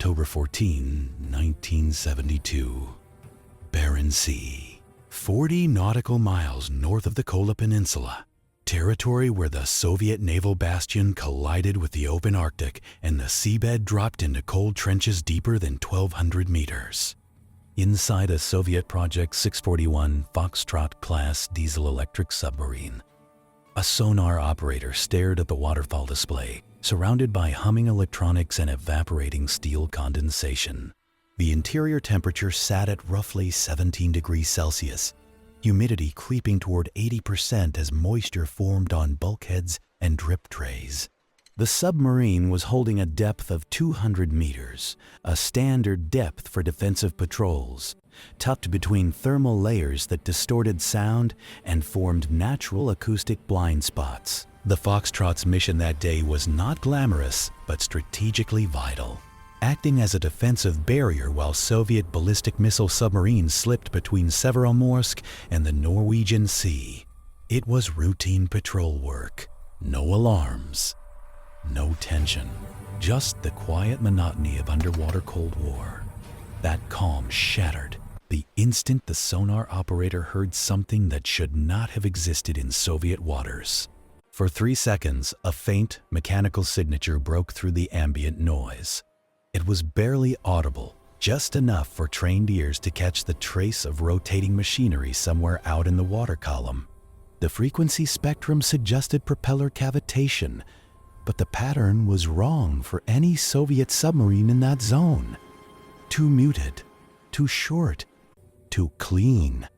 October 14, 1972. Barents Sea, 40 nautical miles north of the Kola Peninsula. Territory where the Soviet naval bastion collided with the open Arctic and the seabed dropped into cold trenches deeper than 1,200 meters. Inside a Soviet Project 641 Foxtrot-class diesel-electric submarine, a sonar operator stared at the waterfall display, surrounded by humming electronics and evaporating steel condensation. The interior temperature sat at roughly 17 degrees Celsius, humidity creeping toward 80% as moisture formed on bulkheads and drip trays. The submarine was holding a depth of 200 meters, a standard depth for defensive patrols, tucked between thermal layers that distorted sound and formed natural acoustic blind spots. The Foxtrot's mission that day was not glamorous, but strategically vital, acting as a defensive barrier while Soviet ballistic missile submarines slipped between Severomorsk and the Norwegian Sea. It was routine patrol work, no alarms. No tension, just the quiet monotony of underwater Cold War. That calm shattered the instant the sonar operator heard something that should not have existed in Soviet waters. For 3 seconds, a faint mechanical signature broke through the ambient noise. It was barely audible, just enough for trained ears to catch the trace of rotating machinery somewhere out in the water column. The frequency spectrum suggested propeller cavitation, but the pattern was wrong for any Soviet submarine in that zone. Too muted, too short, too clean.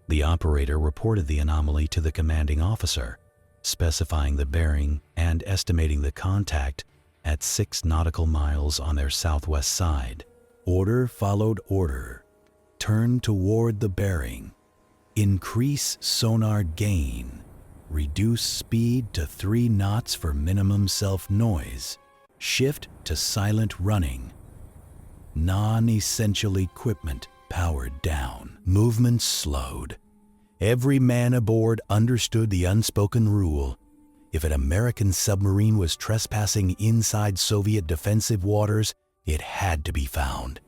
The operator reported the anomaly to the commanding officer, specifying the bearing and estimating the contact at 6 nautical miles on their southwest side. Order followed order. Turn toward the bearing. Increase sonar gain. Reduce speed to 3 knots for minimum self-noise. Shift to silent running. Non-essential equipment powered down. Movement slowed. Every man aboard understood the unspoken rule. If an American submarine was trespassing inside Soviet defensive waters, it had to be found.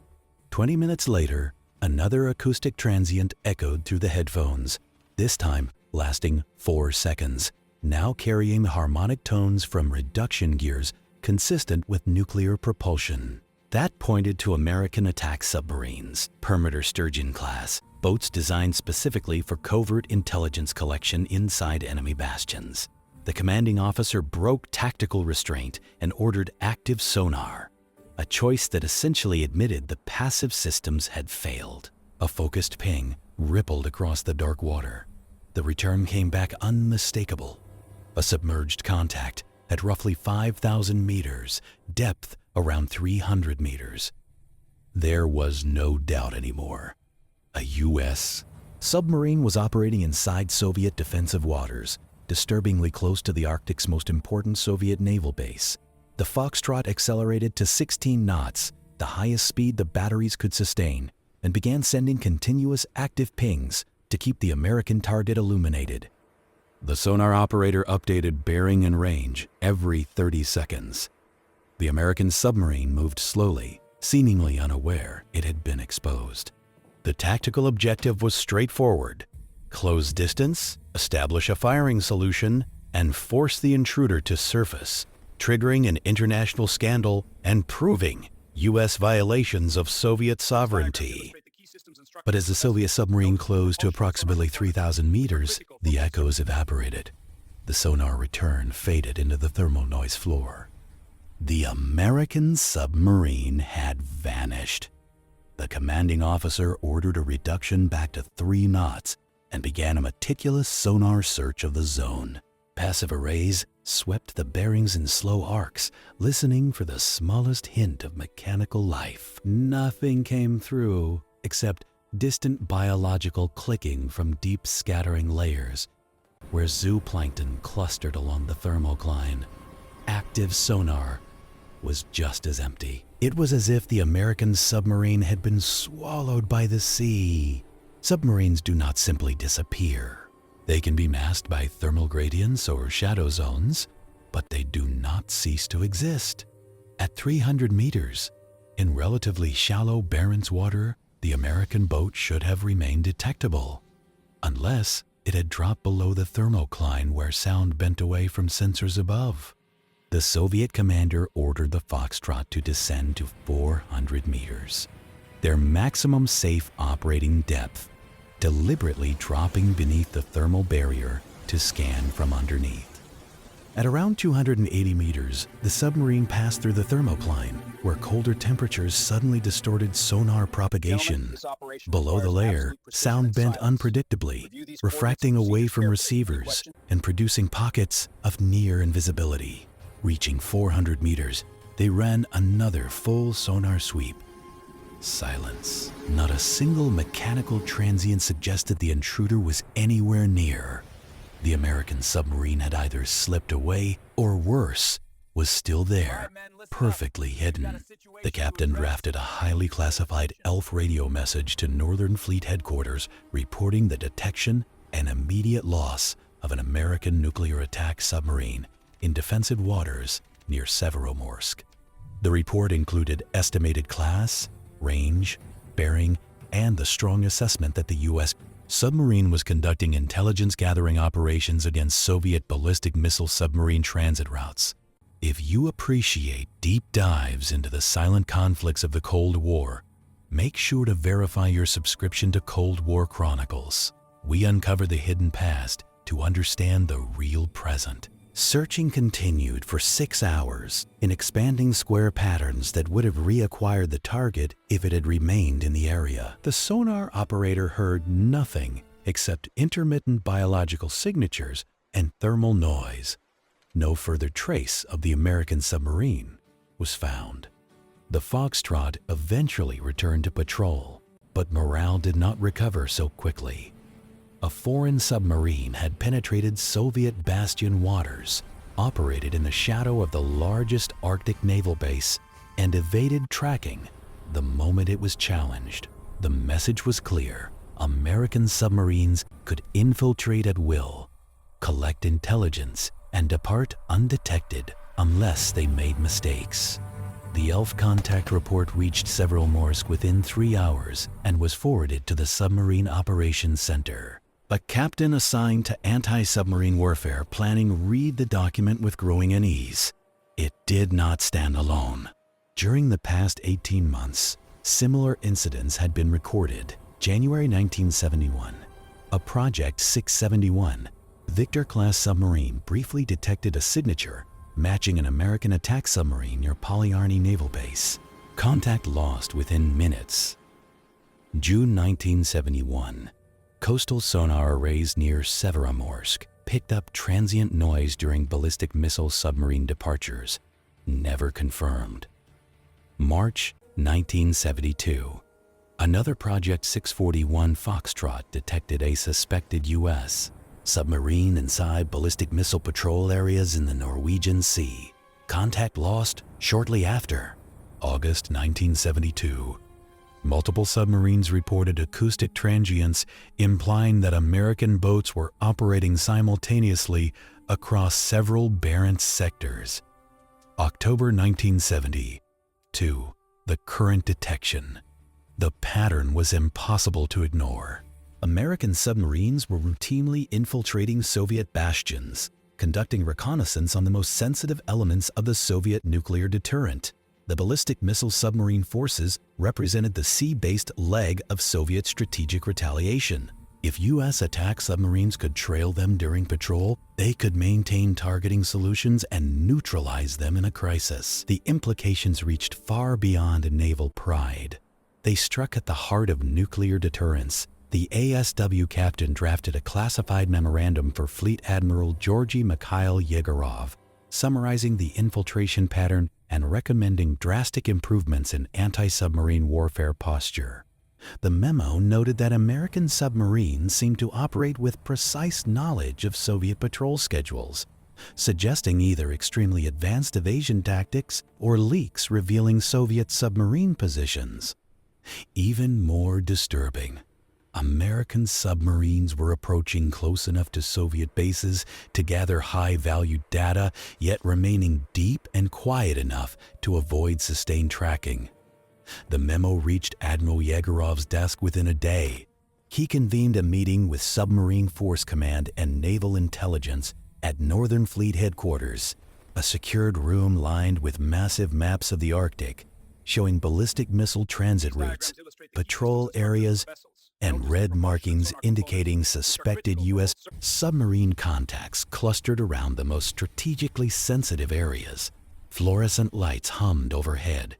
20 minutes later, another acoustic transient echoed through the headphones, this time lasting 4 seconds, now carrying the harmonic tones from reduction gears consistent with nuclear propulsion. That pointed to American attack submarines, perimeter Sturgeon-class, boats designed specifically for covert intelligence collection inside enemy bastions. The commanding officer broke tactical restraint and ordered active sonar, a choice that essentially admitted the passive systems had failed. A focused ping rippled across the dark water. The return came back unmistakable. A submerged contact at roughly 5,000 meters, depth around 300 meters. There was no doubt anymore. A U.S. submarine was operating inside Soviet defensive waters, disturbingly close to the Arctic's most important Soviet naval base. The Foxtrot accelerated to 16 knots, the highest speed the batteries could sustain, and began sending continuous active pings to keep the American target illuminated. The sonar operator updated bearing and range every 30 seconds. The American submarine moved slowly, seemingly unaware it had been exposed. The tactical objective was straightforward: close distance, establish a firing solution, and force the intruder to surface, triggering an international scandal and proving U.S. violations of Soviet sovereignty. But as the Soviet submarine closed to approximately 3,000 meters, the echoes evaporated. The sonar return faded into the thermal noise floor. The American submarine had vanished. The commanding officer ordered a reduction back to 3 knots and began a meticulous sonar search of the zone. Passive arrays swept the bearings in slow arcs, listening for the smallest hint of mechanical life. Nothing came through except distant biological clicking from deep scattering layers, where zooplankton clustered along the thermocline. Active sonar was just as empty. It was as if the American submarine had been swallowed by the sea. Submarines do not simply disappear. They can be masked by thermal gradients or shadow zones, but they do not cease to exist. At 300 meters, In relatively shallow Barents water, the American boat should have remained detectable, unless it had dropped below the thermocline where sound bent away from sensors above. The Soviet commander ordered the Foxtrot to descend to 400 meters, their maximum safe operating depth, deliberately dropping beneath the thermal barrier to scan from underneath. At around 280 meters, the submarine passed through the thermocline, where colder temperatures suddenly distorted sonar propagation. Below the layer, sound bent unpredictably, refracting away from receivers and producing pockets of near invisibility. Reaching 400 meters, they ran another full sonar sweep. Silence. Not a single mechanical transient suggested the intruder was anywhere near. The American submarine had either slipped away or, worse, was still there, perfectly hidden. The captain drafted a highly classified ELF radio message to Northern Fleet headquarters reporting the detection and immediate loss of an American nuclear attack submarine in defensive waters near Severomorsk. The report included estimated class, range, bearing, and the strong assessment that the U.S. submarine was conducting intelligence-gathering operations against Soviet ballistic missile submarine transit routes. If you appreciate deep dives into the silent conflicts of the Cold War, make sure to verify your subscription to Cold War Chronicles. We uncover the hidden past to understand the real present. Searching continued for 6 hours in expanding square patterns that would have reacquired the target if it had remained in the area. The sonar operator heard nothing except intermittent biological signatures and thermal noise. No further trace of the American submarine was found. The Foxtrot eventually returned to patrol, but morale did not recover so quickly. A foreign submarine had penetrated Soviet bastion waters, operated in the shadow of the largest Arctic naval base, and evaded tracking the moment it was challenged. The message was clear: American submarines could infiltrate at will, collect intelligence, and depart undetected unless they made mistakes. The ELF contact report reached Severomorsk within 3 hours and was forwarded to the Submarine Operations Center. A captain assigned to anti-submarine warfare planning read the document with growing unease. It did not stand alone. During the past 18 months, similar incidents had been recorded. January 1971, a Project 671 Victor-class submarine briefly detected a signature matching an American attack submarine near Polyarny Naval Base. Contact lost within minutes. June 1971. Coastal sonar arrays near Severomorsk picked up transient noise during ballistic missile submarine departures. Never confirmed. March 1972. Another Project 641 Foxtrot detected a suspected U.S. submarine inside ballistic missile patrol areas in the Norwegian Sea. Contact lost shortly after. August 1972. Multiple submarines reported acoustic transients implying that American boats were operating simultaneously across several Barents sectors. October 1970. 2. The current detection. The pattern was impossible to ignore. American submarines were routinely infiltrating Soviet bastions, conducting reconnaissance on the most sensitive elements of the Soviet nuclear deterrent. The ballistic missile submarine forces represented the sea-based leg of Soviet strategic retaliation. If U.S. attack submarines could trail them during patrol, they could maintain targeting solutions and neutralize them in a crisis. The implications reached far beyond naval pride. They struck at the heart of nuclear deterrence. The ASW captain drafted a classified memorandum for Fleet Admiral Georgy Mikhail Yegorov, summarizing the infiltration pattern and recommending drastic improvements in anti-submarine warfare posture. The memo noted that American submarines seemed to operate with precise knowledge of Soviet patrol schedules, suggesting either extremely advanced evasion tactics or leaks revealing Soviet submarine positions. Even more disturbing, American submarines were approaching close enough to Soviet bases to gather high-value data, yet remaining deep and quiet enough to avoid sustained tracking. The memo reached Admiral Yegorov's desk within a day. He convened a meeting with Submarine Force Command and Naval Intelligence at Northern Fleet Headquarters, a secured room lined with massive maps of the Arctic, showing ballistic missile transit routes, patrol areas, and red markings indicating suspected U.S. submarine contacts clustered around the most strategically sensitive areas. Fluorescent lights hummed overhead.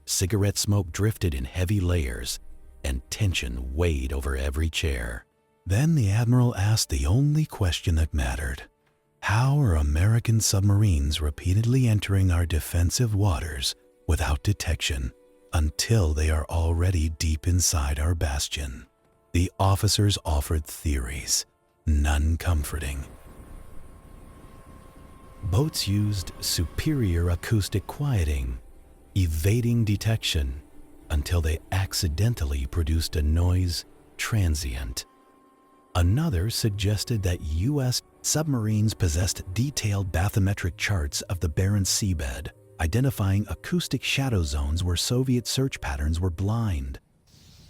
Cigarette smoke drifted in heavy layers, and tension weighed over every chair. Then the Admiral asked the only question that mattered. How are American submarines repeatedly entering our defensive waters without detection until they are already deep inside our bastion? The officers offered theories, none comforting. Boats used superior acoustic quieting, evading detection until they accidentally produced a noise transient. Another suggested that U.S. submarines possessed detailed bathymetric charts of the Barents Sea bed, identifying acoustic shadow zones where Soviet search patterns were blind.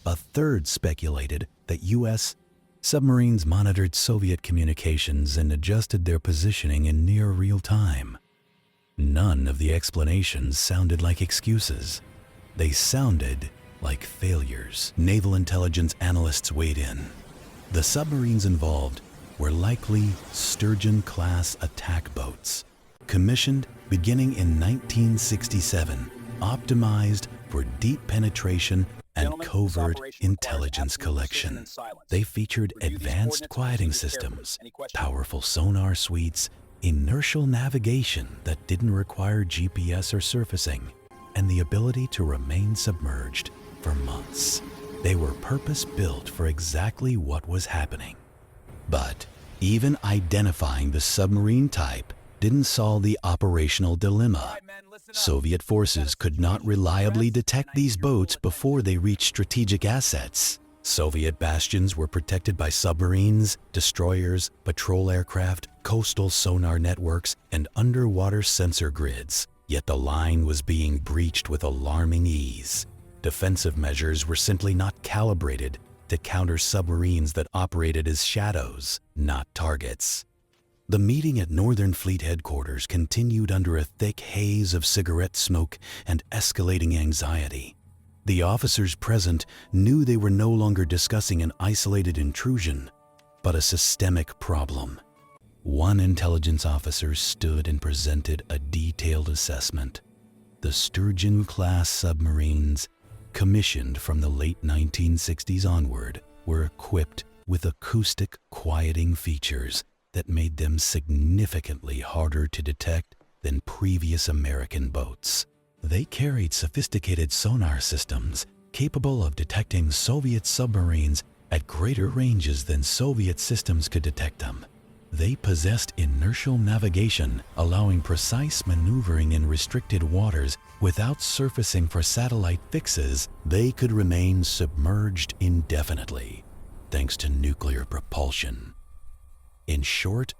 A third speculated that U.S. submarines monitored Soviet communications and adjusted their positioning in near real time. None of the explanations sounded like excuses. They sounded like failures. Naval intelligence analysts weighed in. The submarines involved were likely Sturgeon-class attack boats, commissioned beginning in 1967, optimized for deep penetration and covert intelligence collection. They featured advanced quieting systems, powerful sonar suites, inertial navigation that didn't require GPS or surfacing, and the ability to remain submerged for months. They were purpose-built for exactly what was happening. But even identifying the submarine type didn't solve the operational dilemma. Soviet forces could not reliably detect these boats before they reached strategic assets. Soviet bastions were protected by submarines, destroyers, patrol aircraft, coastal sonar networks, and underwater sensor grids. Yet the line was being breached with alarming ease. Defensive measures were simply not calibrated to counter submarines that operated as shadows, not targets. The meeting at Northern Fleet Headquarters continued under a thick haze of cigarette smoke and escalating anxiety. The officers present knew they were no longer discussing an isolated intrusion, but a systemic problem. One intelligence officer stood and presented a detailed assessment. The Sturgeon-class submarines, commissioned from the late 1960s onward, were equipped with acoustic quieting features that made them significantly harder to detect than previous American boats. They carried sophisticated sonar systems capable of detecting Soviet submarines at greater ranges than Soviet systems could detect them. They possessed inertial navigation, allowing precise maneuvering in restricted waters without surfacing for satellite fixes. They could remain submerged indefinitely, thanks to nuclear propulsion. In short,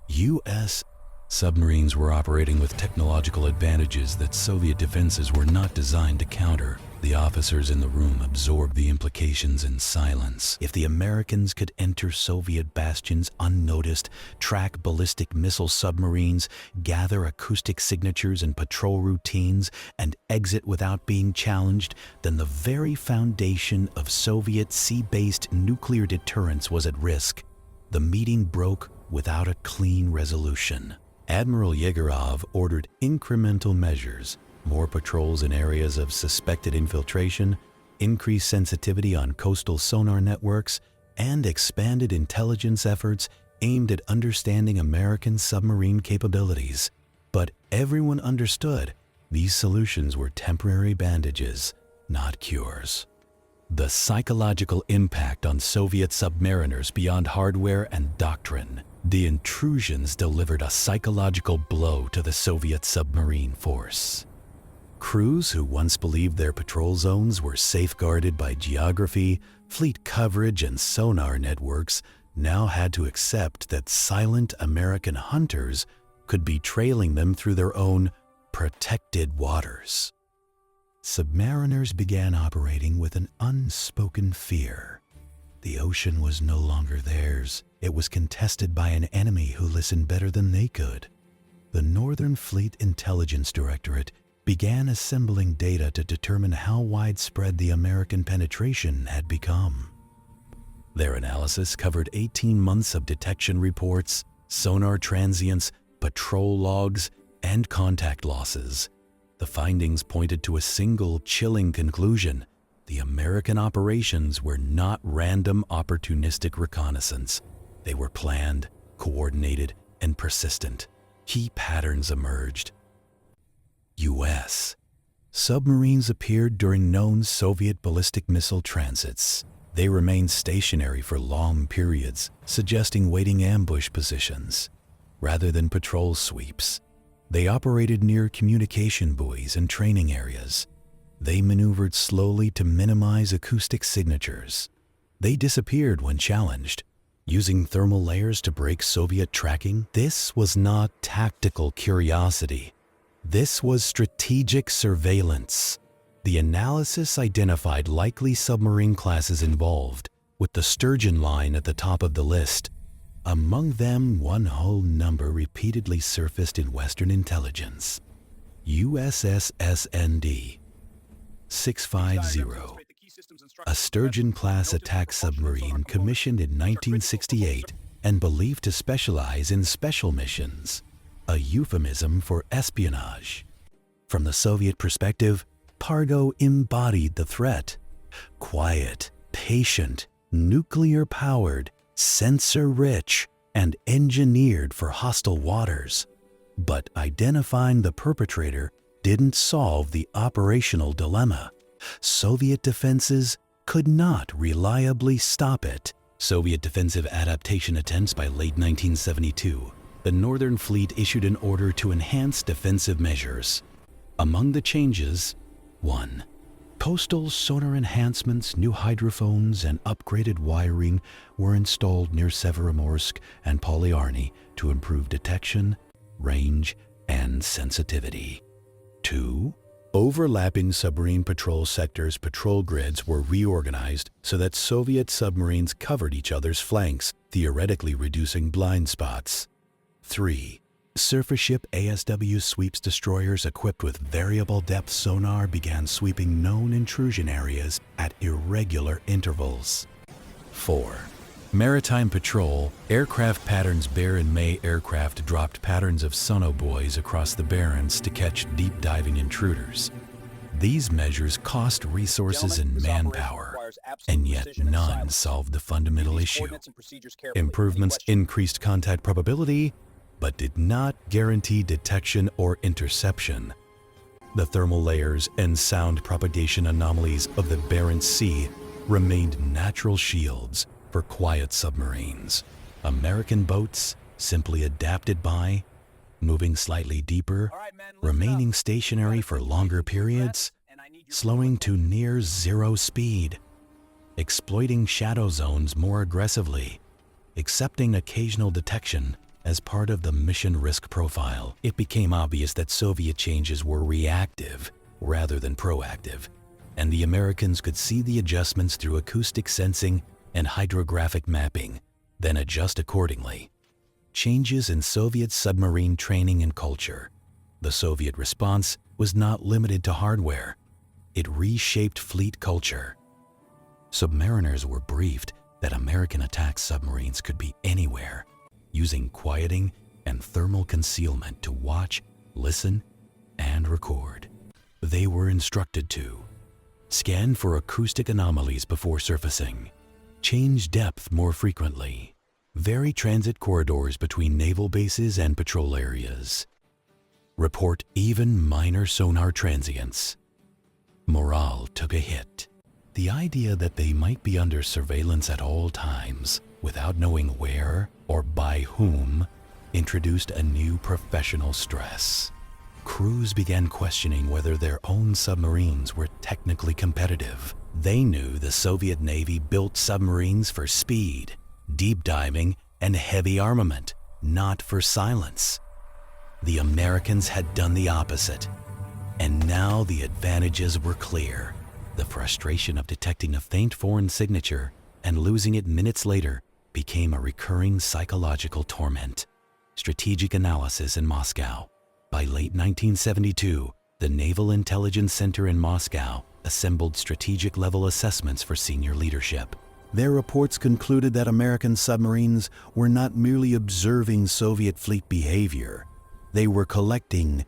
U.S. submarines were operating with technological advantages that Soviet defenses were not designed to counter. The officers in the room absorbed the implications in silence. If the Americans could enter Soviet bastions unnoticed, track ballistic missile submarines, gather acoustic signatures and patrol routines, and exit without being challenged, then the very foundation of Soviet sea-based nuclear deterrence was at risk. The meeting broke without a clean resolution. Admiral Yegorov ordered incremental measures: more patrols in areas of suspected infiltration, increased sensitivity on coastal sonar networks, and expanded intelligence efforts aimed at understanding American submarine capabilities. But everyone understood these solutions were temporary bandages, not cures. The psychological impact on Soviet submariners beyond hardware and doctrine. The intrusions delivered a psychological blow to the Soviet submarine force. Crews who once believed their patrol zones were safeguarded by geography, fleet coverage, and sonar networks now had to accept that silent American hunters could be trailing them through their own protected waters. submariners began operating with an unspoken fear. The ocean was no longer theirs. It was contested by an enemy who listened better than they could. The Northern Fleet Intelligence Directorate began assembling data to determine how widespread the American penetration had become. Their analysis covered 18 months of detection reports, sonar transients, patrol logs, and contact losses. The findings pointed to a single chilling conclusion: the American operations were not random opportunistic reconnaissance. They were planned, coordinated, and persistent. Key patterns emerged. U.S. submarines appeared during known Soviet ballistic missile transits. They remained stationary for long periods, suggesting waiting ambush positions. Rather than patrol sweeps, they operated near communication buoys and training areas. They maneuvered slowly to minimize acoustic signatures. They disappeared when challenged, using thermal layers to break Soviet tracking. This was not tactical curiosity. This was strategic surveillance. The analysis identified likely submarine classes involved, with the Sturgeon line at the top of the list. Among them, one whole number repeatedly surfaced in Western intelligence: USS SND 650, a Sturgeon-class attack submarine commissioned in 1968 and believed to specialize in special missions, a euphemism for espionage. From the Soviet perspective, Pargo embodied the threat: quiet, patient, nuclear-powered, sensor-rich, and engineered for hostile waters. But identifying the perpetrator didn't solve the operational dilemma. Soviet defenses could not reliably stop it. Soviet defensive adaptation attempts. By late 1972, the Northern Fleet issued an order to enhance defensive measures. Among the changes: 1. Coastal sonar enhancements, new hydrophones, and upgraded wiring were installed near Severomorsk and Polyarny to improve detection, range, and sensitivity. 2. Overlapping submarine patrol sectors' patrol grids were reorganized so that Soviet submarines covered each other's flanks, theoretically reducing blind spots. 3. Surface ship ASW sweeps destroyers equipped with variable depth sonar began sweeping known intrusion areas at irregular intervals. 4. Maritime patrol aircraft patterns. Bear and May aircraft dropped patterns of sonobuoys across the Barents to catch deep diving intruders. These measures cost resources and manpower, and yet none solved the fundamental issue. Improvements increased contact probability, but did not guarantee detection or interception. The thermal layers and sound propagation anomalies of the Barents Sea remained natural shields for quiet submarines. American boats simply adapted by moving slightly deeper, remaining stationary for longer periods, slowing to near zero speed, exploiting shadow zones more aggressively, accepting occasional detection as part of the mission risk profile. It became obvious that Soviet changes were reactive rather than proactive, and the Americans could see the adjustments through acoustic sensing and hydrographic mapping, then adjust accordingly. Changes in Soviet submarine training and culture. The Soviet response was not limited to hardware. It reshaped fleet culture. Submariners were briefed that American attack submarines could be anywhere, using quieting and thermal concealment to watch, listen, and record. They were instructed to scan for acoustic anomalies before surfacing, change depth more frequently, vary transit corridors between naval bases and patrol areas, report even minor sonar transients. Morale took a hit. The idea that they might be under surveillance at all times without knowing where or by whom introduced a new professional stress. Crews began questioning whether their own submarines were technically competitive. They knew the Soviet Navy built submarines for speed, deep diving, and heavy armament, not for silence. The Americans had done the opposite. And now the advantages were clear. The frustration of detecting a faint foreign signature and losing it minutes later became a recurring psychological torment. Strategic analysis in Moscow. By late 1972, the Naval Intelligence Center in Moscow assembled strategic-level assessments for senior leadership. Their reports concluded that American submarines were not merely observing Soviet fleet behavior. They were collecting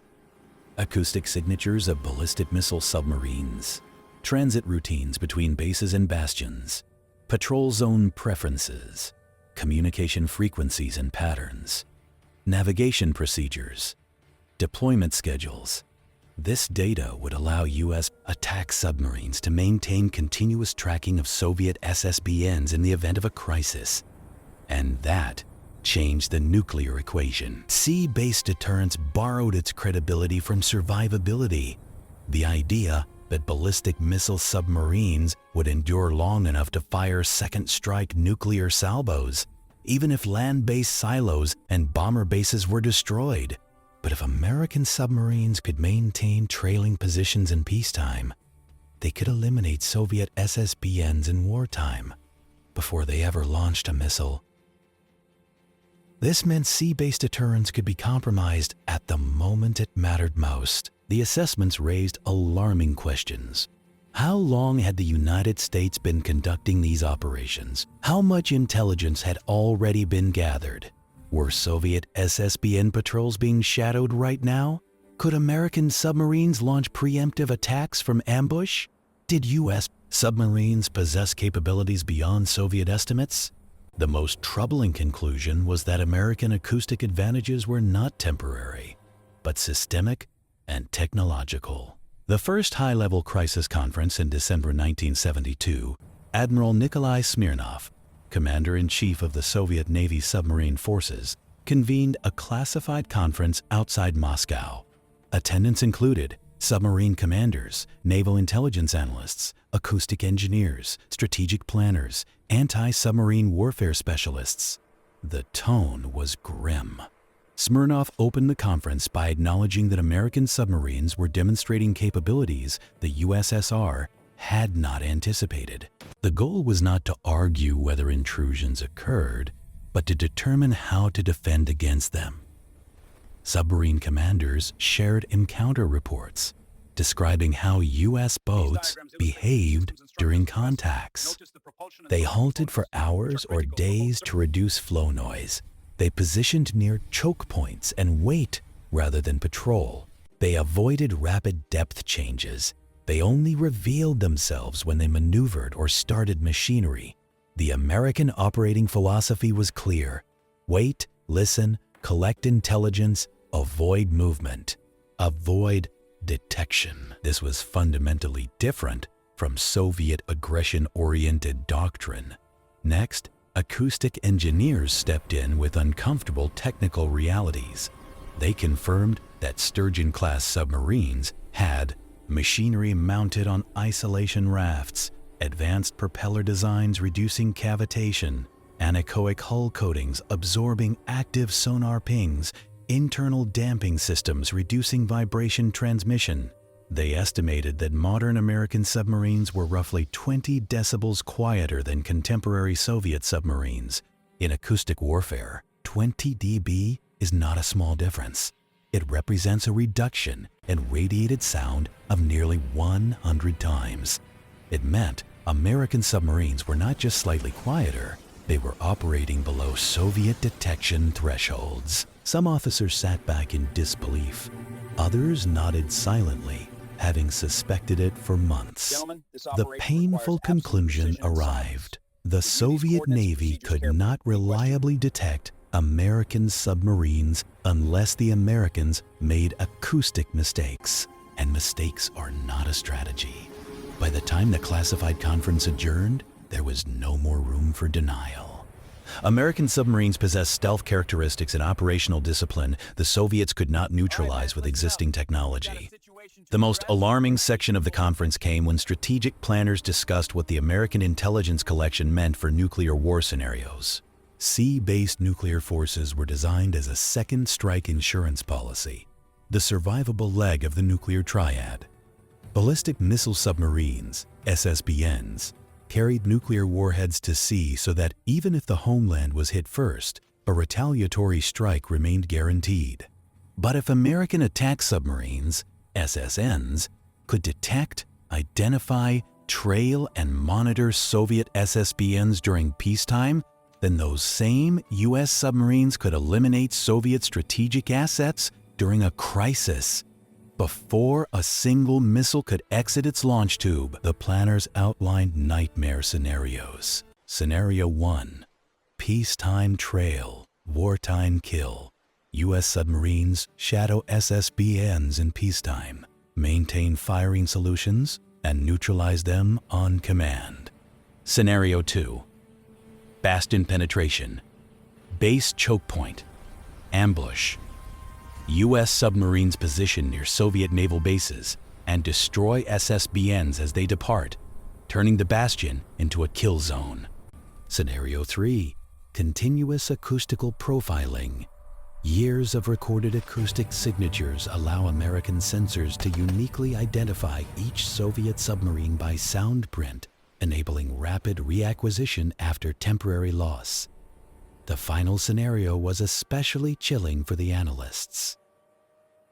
acoustic signatures of ballistic missile submarines, transit routines between bases and bastions, patrol zone preferences, communication frequencies and patterns, navigation procedures, deployment schedules. This data would allow U.S. attack submarines to maintain continuous tracking of Soviet SSBNs in the event of a crisis. And that changed the nuclear equation. Sea-based deterrence borrowed its credibility from survivability. The idea that ballistic missile submarines would endure long enough to fire second-strike nuclear salvos, even if land-based silos and bomber bases were destroyed. But if American submarines could maintain trailing positions in peacetime, they could eliminate Soviet SSBNs in wartime before they ever launched a missile. This meant sea-based deterrence could be compromised at the moment it mattered most. The assessments raised alarming questions. How long had the United States been conducting these operations? How much intelligence had already been gathered? Were Soviet SSBN patrols being shadowed right now? Could American submarines launch preemptive attacks from ambush? Did U.S. submarines possess capabilities beyond Soviet estimates? The most troubling conclusion was that American acoustic advantages were not temporary, but systemic and technological. The first high-level crisis conference in December 1972, Admiral Nikolai Smirnov, Commander-in-Chief of the Soviet Navy submarine forces, convened a classified conference outside Moscow. Attendance included submarine commanders, naval intelligence analysts, acoustic engineers, strategic planners, anti-submarine warfare specialists. The tone was grim. Smirnov opened the conference by acknowledging that American submarines were demonstrating capabilities the USSR had not anticipated. The goal was not to argue whether intrusions occurred, but to determine how to defend against them. Submarine commanders shared encounter reports describing how U.S. boats behaved during contacts. They halted for hours or days to reduce flow noise. They positioned near choke points and wait rather than patrol. They avoided rapid depth changes. They only revealed themselves when they maneuvered or started machinery. The American operating philosophy was clear: wait, listen, collect intelligence, avoid movement, avoid detection. This was fundamentally different from Soviet aggression-oriented doctrine. Next, acoustic engineers stepped in with uncomfortable technical realities. They confirmed that Sturgeon-class submarines had machinery mounted on isolation rafts, advanced propeller designs reducing cavitation, anechoic hull coatings absorbing active sonar pings, internal damping systems reducing vibration transmission. They estimated that modern American submarines were roughly 20 decibels quieter than contemporary Soviet submarines. In acoustic warfare, 20 dB is not a small difference. It represents a reduction in radiated sound of nearly 100 times. It meant American submarines were not just slightly quieter, they were operating below Soviet detection thresholds. Some officers sat back in disbelief. Others nodded silently, having suspected it for months. The painful conclusion arrived. The Soviet Navy could not reliably detect American submarines unless the Americans made acoustic mistakes. And mistakes are not a strategy. By the time the classified conference adjourned, there was no more room for denial. American submarines possess stealth characteristics and operational discipline the Soviets could not neutralize with existing technology. The most alarming section of the conference came when strategic planners discussed what the American intelligence collection meant for nuclear war scenarios. Sea-based nuclear forces were designed as a second strike insurance policy. the survivable leg of the nuclear triad. Ballistic missile submarines, SSBNs, carried nuclear warheads to sea so that even if the homeland was hit first, a retaliatory strike remained guaranteed. But if American attack submarines, SSNs, could detect, identify, trail, and monitor Soviet SSBNs during peacetime, then those same U.S. submarines could eliminate Soviet strategic assets during a crisis. Before a single missile could exit its launch tube, the planners outlined nightmare scenarios. Scenario 1. Peacetime trail, wartime kill. U.S. submarines shadow SSBNs in peacetime, maintain firing solutions, and neutralize them on command. Scenario 2. Bastion penetration, base choke point, ambush. U.S. submarines position near Soviet naval bases and destroy SSBNs as they depart, turning the bastion into a kill zone. Scenario 3. Continuous acoustical profiling. Years of recorded acoustic signatures allow American sensors to uniquely identify each Soviet submarine by sound print, enabling rapid reacquisition after temporary loss. The final scenario was especially chilling for the analysts.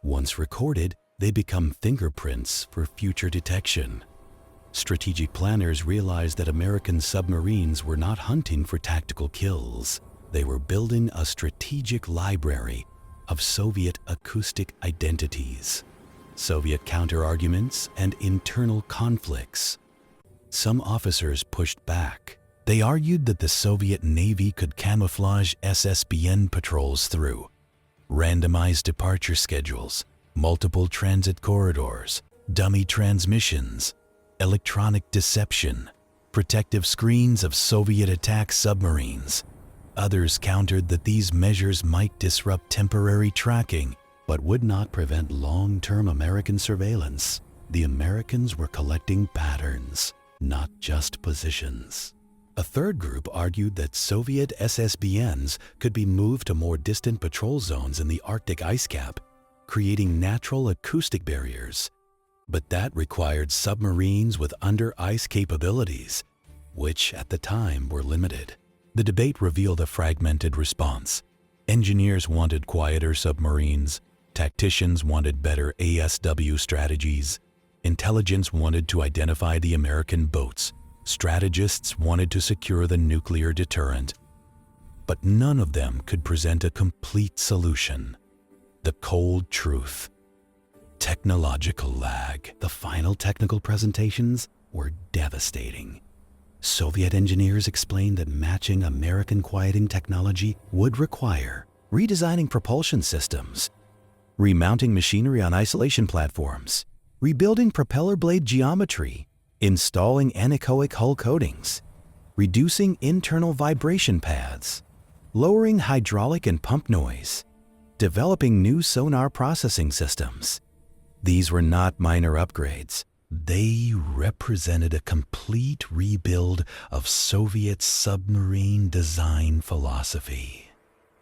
Once recorded, they become fingerprints for future detection. Strategic planners realized that American submarines were not hunting for tactical kills. They were building a strategic library of Soviet acoustic identities, Soviet counter-arguments, and internal conflicts. Some officers pushed back. They argued that the Soviet Navy could camouflage SSBN patrols through randomized departure schedules, multiple transit corridors, dummy transmissions, electronic deception, protective screens of Soviet attack submarines. Others countered that these measures might disrupt temporary tracking, but would not prevent long-term American surveillance. The Americans were collecting patterns, not just positions. A third group argued that Soviet SSBNs could be moved to more distant patrol zones in the Arctic ice cap, creating natural acoustic barriers. But that required submarines with under-ice capabilities, which at the time were limited. The debate revealed a fragmented response. Engineers wanted quieter submarines, tacticians wanted better ASW strategies, intelligence wanted to identify the American boats, strategists wanted to secure the nuclear deterrent. But none of them could present a complete solution. The cold truth. Technological lag. The final technical presentations were devastating. Soviet engineers explained that matching American quieting technology would require redesigning propulsion systems, remounting machinery on isolation platforms, rebuilding propeller blade geometry, installing anechoic hull coatings, reducing internal vibration paths, lowering hydraulic and pump noise, developing new sonar processing systems. These were not minor upgrades. They represented a complete rebuild of Soviet submarine design philosophy.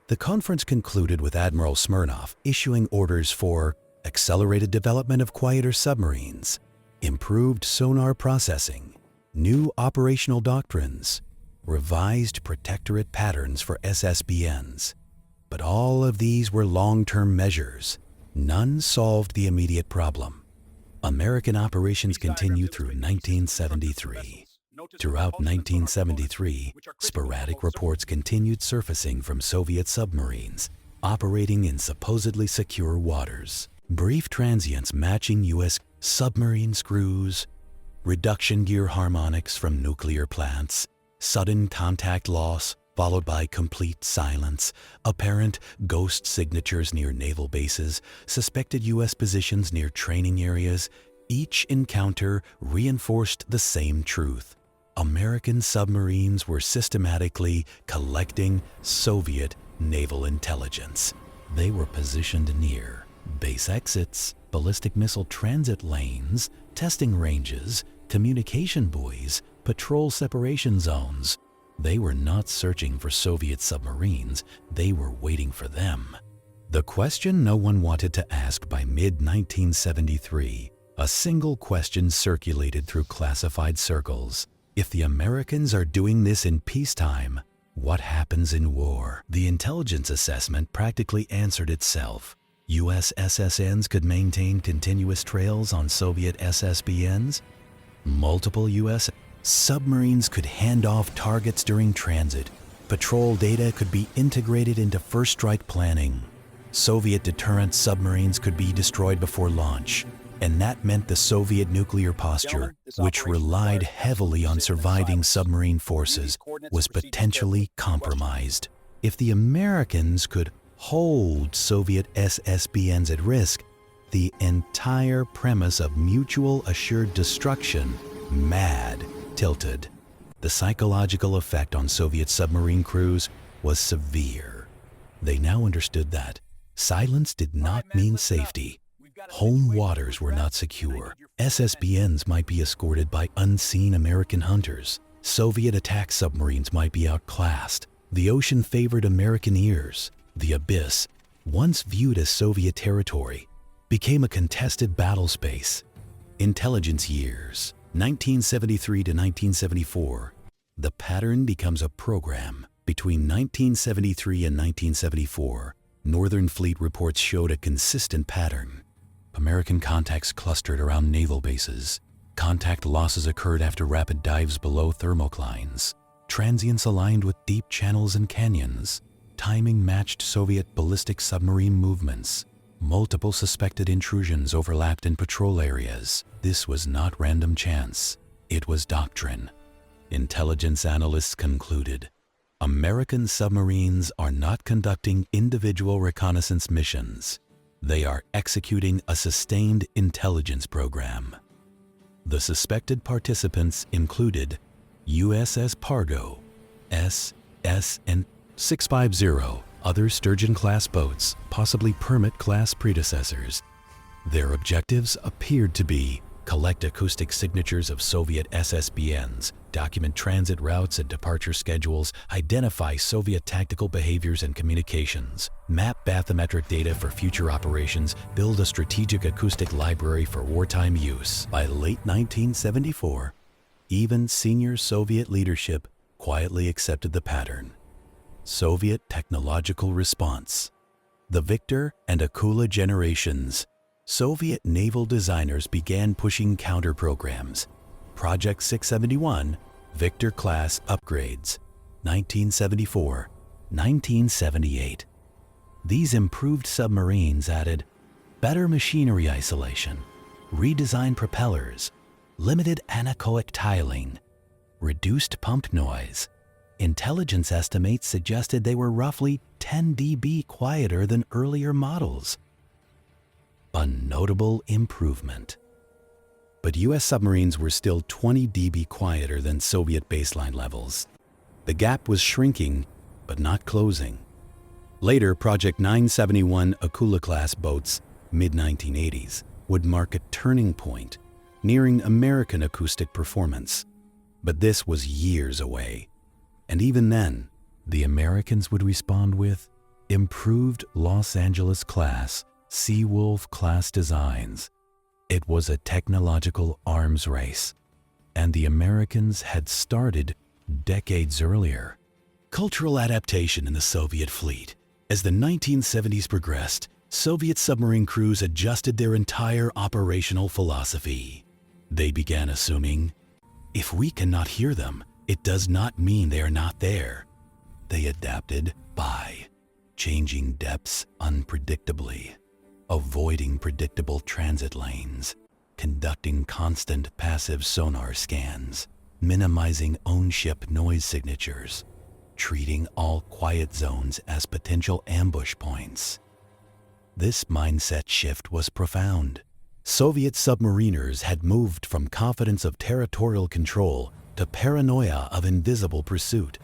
The conference concluded with Admiral Smirnov issuing orders for accelerated development of quieter submarines, improved sonar processing, new operational doctrines, revised protectorate patterns for SSBNs. But all of these were long-term measures. None solved the immediate problem. American operations continued through 1973. Throughout 1973, sporadic reports continued surfacing from Soviet submarines operating in supposedly secure waters. Brief transients matching U.S. submarine screws, reduction gear harmonics from nuclear plants, sudden contact loss followed by complete silence, apparent ghost signatures near naval bases, suspected U.S. positions near training areas. Each encounter reinforced the same truth. American submarines were systematically collecting Soviet naval intelligence. They were positioned near base exits, ballistic missile transit lanes, testing ranges, communication buoys, patrol separation zones. They were not searching for Soviet submarines, they were waiting for them. The question no one wanted to ask by mid-1973, a single question circulated through classified circles. If the Americans are doing this in peacetime, what happens in war? The intelligence assessment practically answered itself. US SSNs could maintain continuous trails on Soviet SSBNs. Multiple US submarines could hand off targets during transit. Patrol data could be integrated into first strike planning. Soviet deterrent submarines could be destroyed before launch. And that meant the Soviet nuclear posture, which relied heavily on surviving submarine forces, was potentially compromised. If the Americans could hold Soviet SSBNs at risk, the entire premise of mutual assured destruction, tilted. The psychological effect on Soviet submarine crews was severe. They now understood that silence did not mean safety. Home waters were not secure. SSBNs might be escorted by unseen American hunters. Soviet attack submarines might be outclassed. The ocean favored American ears. The abyss, once viewed as Soviet territory, became a contested battle space. Intelligence years, 1973 to 1974. The pattern becomes a program. Between 1973 and 1974, Northern Fleet reports showed a consistent pattern. American contacts clustered around naval bases. Contact losses occurred after rapid dives below thermoclines. Transients aligned with deep channels and canyons. Timing matched Soviet ballistic submarine movements. Multiple suspected intrusions overlapped in patrol areas. This was not random chance. It was doctrine. Intelligence analysts concluded, American submarines are not conducting individual reconnaissance missions. They are executing a sustained intelligence program. The suspected participants included USS Pargo, SSN 650, other Sturgeon-class boats, possibly Permit-class predecessors. Their objectives appeared to be collect acoustic signatures of Soviet SSBNs, document transit routes and departure schedules, identify Soviet tactical behaviors and communications, map bathymetric data for future operations, build a strategic acoustic library for wartime use. By late 1974, even senior Soviet leadership quietly accepted the pattern. Soviet technological response. The Victor and Akula generations. Soviet naval designers began pushing counter-programs. Project 671, Victor-class upgrades, 1974, 1978. These improved submarines added better machinery isolation, redesigned propellers, limited anechoic tiling, reduced pump noise. Intelligence estimates suggested they were roughly 10 dB quieter than earlier models. A notable improvement. But US submarines were still 20 dB quieter than Soviet baseline levels. The gap was shrinking, but not closing. Later, Project 971 Akula-class boats, mid-1980s, would mark a turning point, nearing American acoustic performance. But this was years away. And even then, the Americans would respond with improved Los Angeles-class, Seawolf-class designs. It was a technological arms race, and the Americans had started decades earlier. Cultural adaptation in the Soviet fleet. As the 1970s progressed, Soviet submarine crews adjusted their entire operational philosophy. They began assuming, if we cannot hear them, it does not mean they are not there. They adapted by changing depths unpredictably, avoiding predictable transit lanes, conducting constant passive sonar scans, minimizing own-ship noise signatures, treating all quiet zones as potential ambush points. This mindset shift was profound. Soviet submariners had moved from confidence of territorial control to paranoia of invisible pursuit.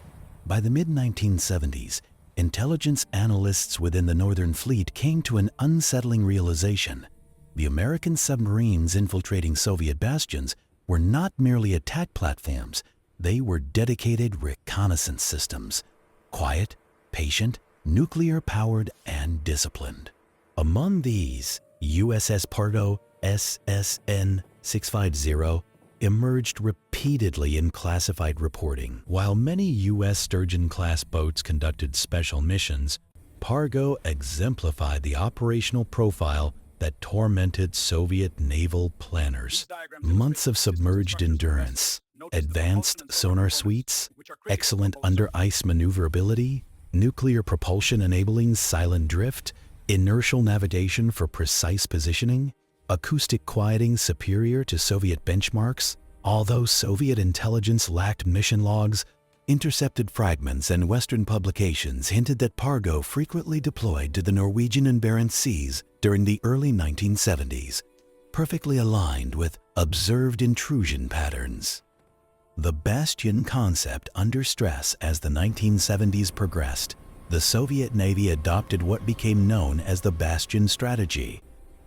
By the mid-1970s, intelligence analysts within the Northern Fleet came to an unsettling realization. The American submarines infiltrating Soviet bastions were not merely attack platforms, they were dedicated reconnaissance systems. Quiet, patient, nuclear-powered and disciplined. Among these, USS Pargo SSN 650 emerged repeatedly in classified reporting. While many U.S. Sturgeon-class boats conducted special missions, Pargo exemplified the operational profile that tormented Soviet naval planners. Months of submerged endurance, advanced sonar suites, excellent under-ice maneuverability, nuclear propulsion enabling silent drift, inertial navigation for precise positioning, acoustic quieting superior to Soviet benchmarks. Although Soviet intelligence lacked mission logs, intercepted fragments and Western publications hinted that Pargo frequently deployed to the Norwegian and Barents Seas during the early 1970s, perfectly aligned with observed intrusion patterns. The bastion concept under stress as the 1970s progressed. The Soviet Navy adopted what became known as the bastion strategy,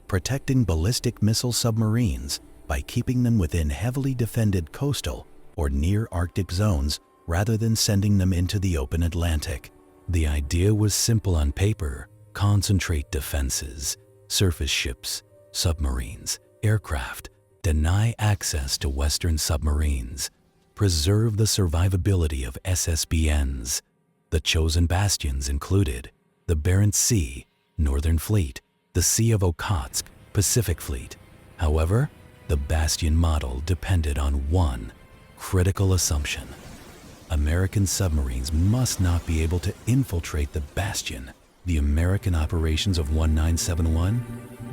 protecting ballistic missile submarines by keeping them within heavily defended coastal or near Arctic zones rather than sending them into the open Atlantic. The idea was simple on paper: concentrate defenses, surface ships, submarines, aircraft, deny access to Western submarines, preserve the survivability of SSBNs. The chosen bastions included the Barents Sea, Northern Fleet, the Sea of Okhotsk, Pacific Fleet. However, the bastion model depended on one critical assumption: American submarines must not be able to infiltrate the bastion. The American operations of 1971,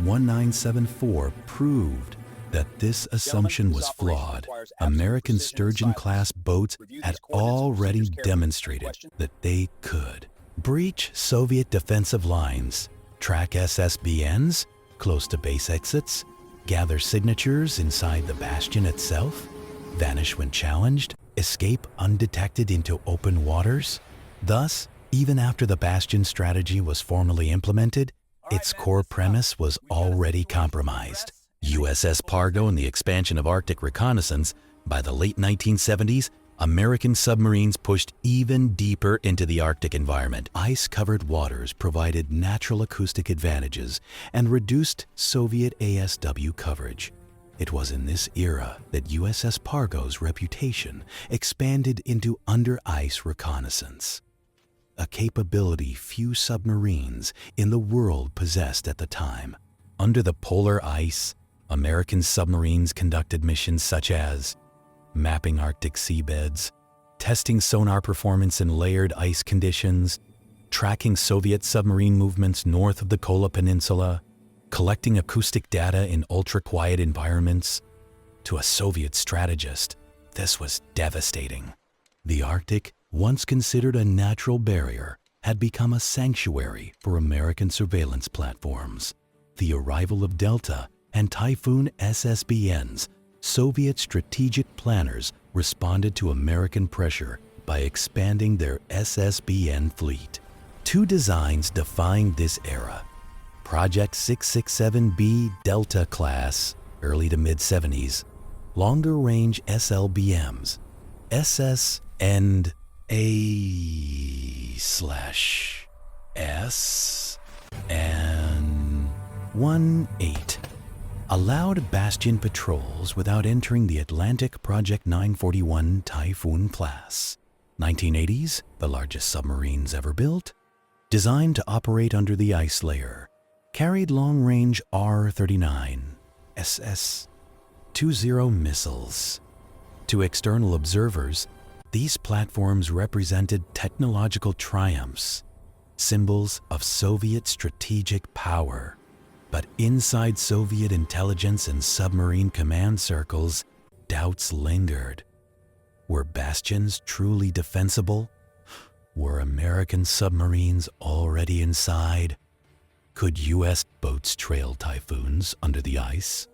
1974 proved that this assumption was flawed. American Sturgeon-class boats had already demonstrated that they could breach Soviet defensive lines, track SSBNs close to base exits, gather signatures inside the bastion itself, vanish when challenged, escape undetected into open waters. Thus, even after the bastion strategy was formally implemented, its core premise was already compromised. USS Pargo and the expansion of Arctic reconnaissance. By the late 1970s, American submarines pushed even deeper into the Arctic environment. Ice-covered waters provided natural acoustic advantages and reduced Soviet ASW coverage. It was in this era that USS Pargo's reputation expanded into under-ice reconnaissance, a capability few submarines in the world possessed at the time. Under the polar ice, American submarines conducted missions such as mapping Arctic seabeds, testing sonar performance in layered ice conditions, tracking Soviet submarine movements north of the Kola Peninsula, collecting acoustic data in ultra-quiet environments. To a Soviet strategist, this was devastating. The Arctic, once considered a natural barrier, had become a sanctuary for American surveillance platforms. The arrival of Delta and Typhoon SSBNs, Soviet strategic planners responded to American pressure by expanding their SSBN fleet. Two designs defined this era: Project 667B Delta-class, early to mid-70s, longer-range SLBMs, SS and A/S and 1-8 allowed bastion patrols without entering the Atlantic. Project 941 Typhoon-class, 1980s, the largest submarines ever built, designed to operate under the ice layer, carried long-range R-39 SS-20 missiles. To external observers, these platforms represented technological triumphs, symbols of Soviet strategic power. But inside Soviet intelligence and submarine command circles, doubts lingered. Were bastions truly defensible? Were American submarines already inside? Could U.S. boats trail typhoons under the ice?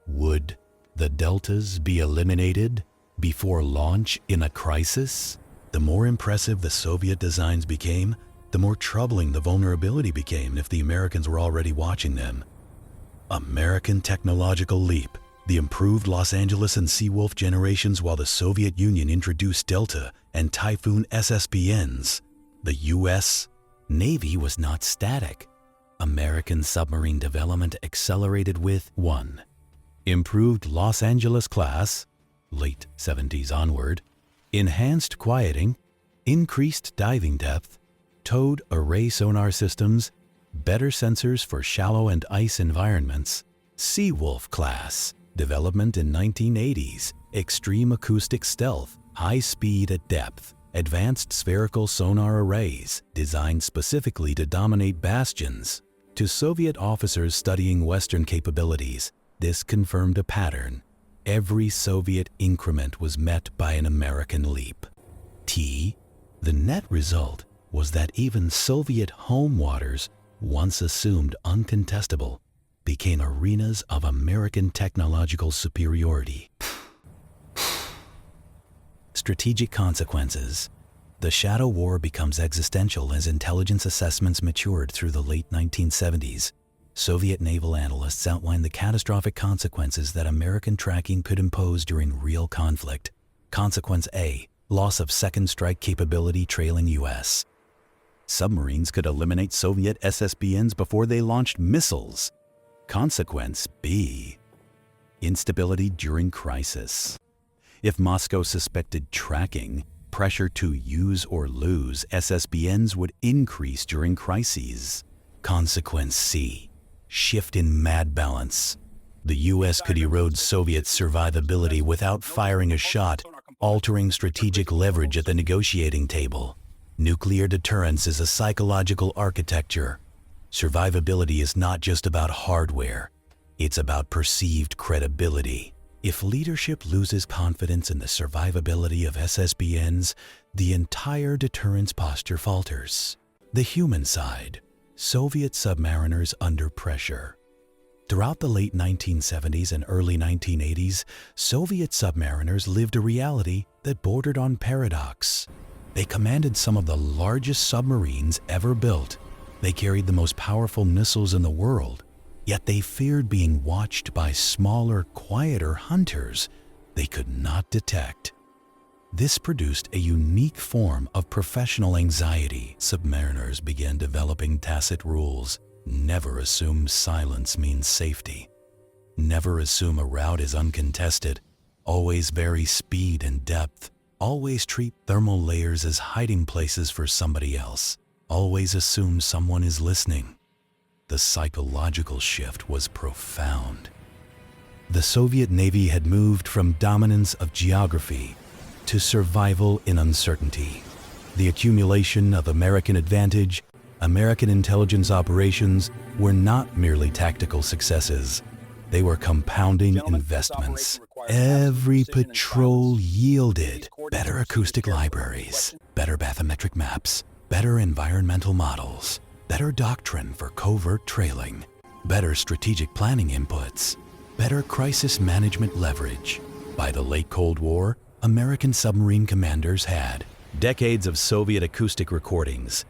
Would the deltas be eliminated before launch in a crisis? The more impressive the Soviet designs became, the more troubling the vulnerability became if the Americans were already watching them. American technological leap, the improved Los Angeles and Seawolf generations while the Soviet Union introduced Delta and Typhoon SSBNs. The U.S. Navy was not static. American submarine development accelerated with 1. Improved Los Angeles-class, late 70s onward, enhanced quieting, increased diving depth, towed array sonar systems, better sensors for shallow and ice environments, Seawolf-class, development in 1980s, extreme acoustic stealth, high speed at depth, advanced spherical sonar arrays designed specifically to dominate bastions. To Soviet officers studying Western capabilities, this confirmed a pattern. Every Soviet increment was met by an American leap. The net result was that even Soviet home waters, once assumed uncontestable, became arenas of American technological superiority. Strategic consequences. The shadow war becomes existential as intelligence assessments matured through the late 1970s. Soviet naval analysts outlined the catastrophic consequences that American tracking could impose during real conflict. Consequence A: loss of second strike capability trailing U.S. Submarines could eliminate Soviet SSBNs before they launched missiles. Consequence B: instability during crisis. If Moscow suspected tracking, pressure to use or lose SSBNs would increase during crises. Consequence C: shift in mad balance. The U.S. could erode Soviet survivability without firing a shot, altering strategic leverage at the negotiating table. Nuclear deterrence is a psychological architecture. Survivability is not just about hardware, it's about perceived credibility. If leadership loses confidence in the survivability of SSBNs, the entire deterrence posture falters. The human side. Soviet submariners under pressure. Throughout the late 1970s and early 1980s, Soviet submariners lived a reality that bordered on paradox. They commanded some of the largest submarines ever built. They carried the most powerful missiles in the world, yet they feared being watched by smaller, quieter hunters they could not detect. This produced a unique form of professional anxiety. Submariners began developing tacit rules. Never assume silence means safety. Never assume a route is uncontested. Always vary speed and depth. Always treat thermal layers as hiding places for somebody else. Always assume someone is listening. The psychological shift was profound. The Soviet Navy had moved from dominance of geography to survival in uncertainty. The accumulation of American advantage, American intelligence operations were not merely tactical successes. They were compounding investments. Every patrol yielded better acoustic libraries, better bathymetric maps, better environmental models, better doctrine for covert trailing, better strategic planning inputs, better crisis management leverage. By the late Cold War, American submarine commanders had decades of Soviet acoustic recordings,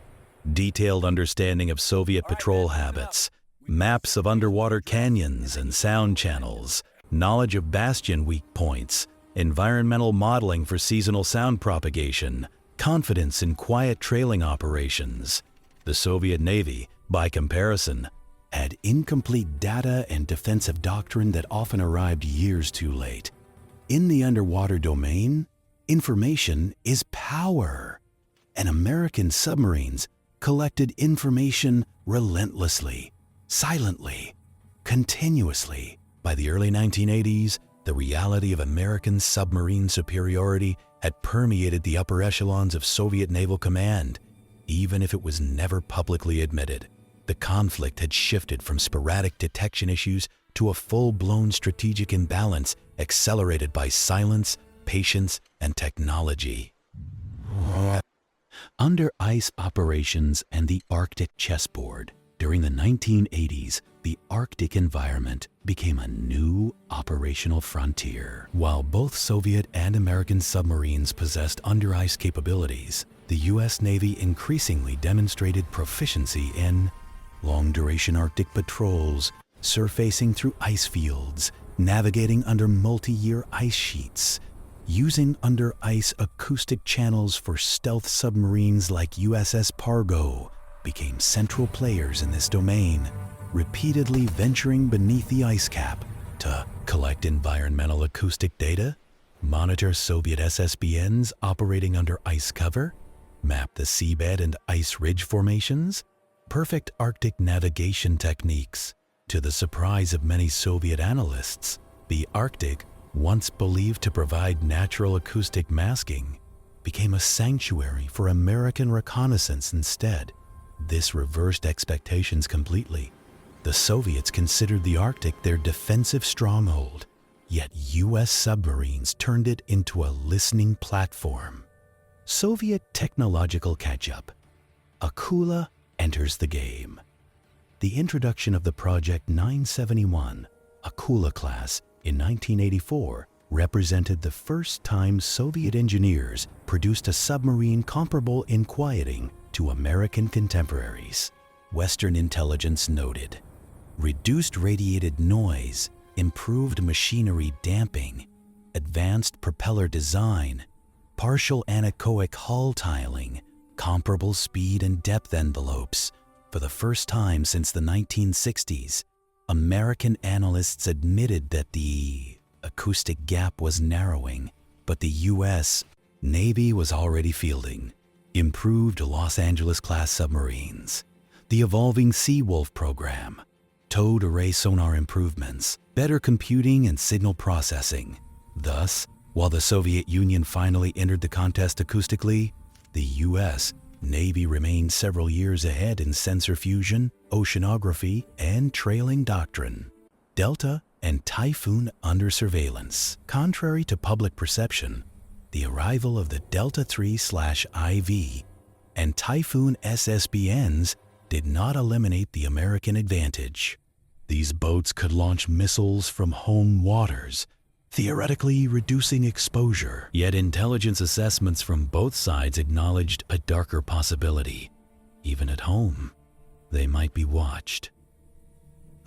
detailed understanding of Soviet patrol habits, maps of underwater canyons and sound channels, knowledge of bastion weak points, environmental modeling for seasonal sound propagation, confidence in quiet trailing operations. The Soviet Navy, by comparison, had incomplete data and defensive doctrine that often arrived years too late. In the underwater domain, information is power, and American submarines collected information relentlessly, silently, continuously. By the early 1980s, the reality of American submarine superiority had permeated the upper echelons of Soviet naval command, even if it was never publicly admitted. The conflict had shifted from sporadic detection issues to a full-blown strategic imbalance accelerated by silence, patience, and technology. Under ice operations and the Arctic chessboard, during the 1980s, the Arctic environment became a new operational frontier. While both Soviet and American submarines possessed under-ice capabilities, the U.S. Navy increasingly demonstrated proficiency in long-duration Arctic patrols, surfacing through ice fields, navigating under multi-year ice sheets, using under-ice acoustic channels for stealth submarines like USS Pargo, became central players in this domain, repeatedly venturing beneath the ice cap to collect environmental acoustic data, monitor Soviet SSBNs operating under ice cover, map the seabed and ice ridge formations, perfect Arctic navigation techniques. To the surprise of many Soviet analysts, the Arctic, once believed to provide natural acoustic masking, became a sanctuary for American reconnaissance instead. This reversed expectations completely. The Soviets considered the Arctic their defensive stronghold, yet U.S. submarines turned it into a listening platform. Soviet technological catch-up. Akula enters the game. The introduction of the Project 971, Akula-class, in 1984 represented the first time Soviet engineers produced a submarine comparable in quieting to American contemporaries. Western intelligence noted reduced radiated noise, improved machinery damping, advanced propeller design, partial anechoic hull tiling, comparable speed and depth envelopes. For the first time since the 1960s, American analysts admitted that the acoustic gap was narrowing, but the U.S. Navy was already fielding improved Los Angeles-class submarines, the evolving Seawolf program, towed array sonar improvements, better computing and signal processing. Thus, while the Soviet Union finally entered the contest acoustically, the U.S. Navy remained several years ahead in sensor fusion, oceanography, and trailing doctrine. Delta and Typhoon under surveillance. Contrary to public perception, the arrival of the Delta III/IV and Typhoon SSBNs did not eliminate the American advantage. These boats could launch missiles from home waters, theoretically reducing exposure. Yet intelligence assessments from both sides acknowledged a darker possibility. Even at home, they might be watched.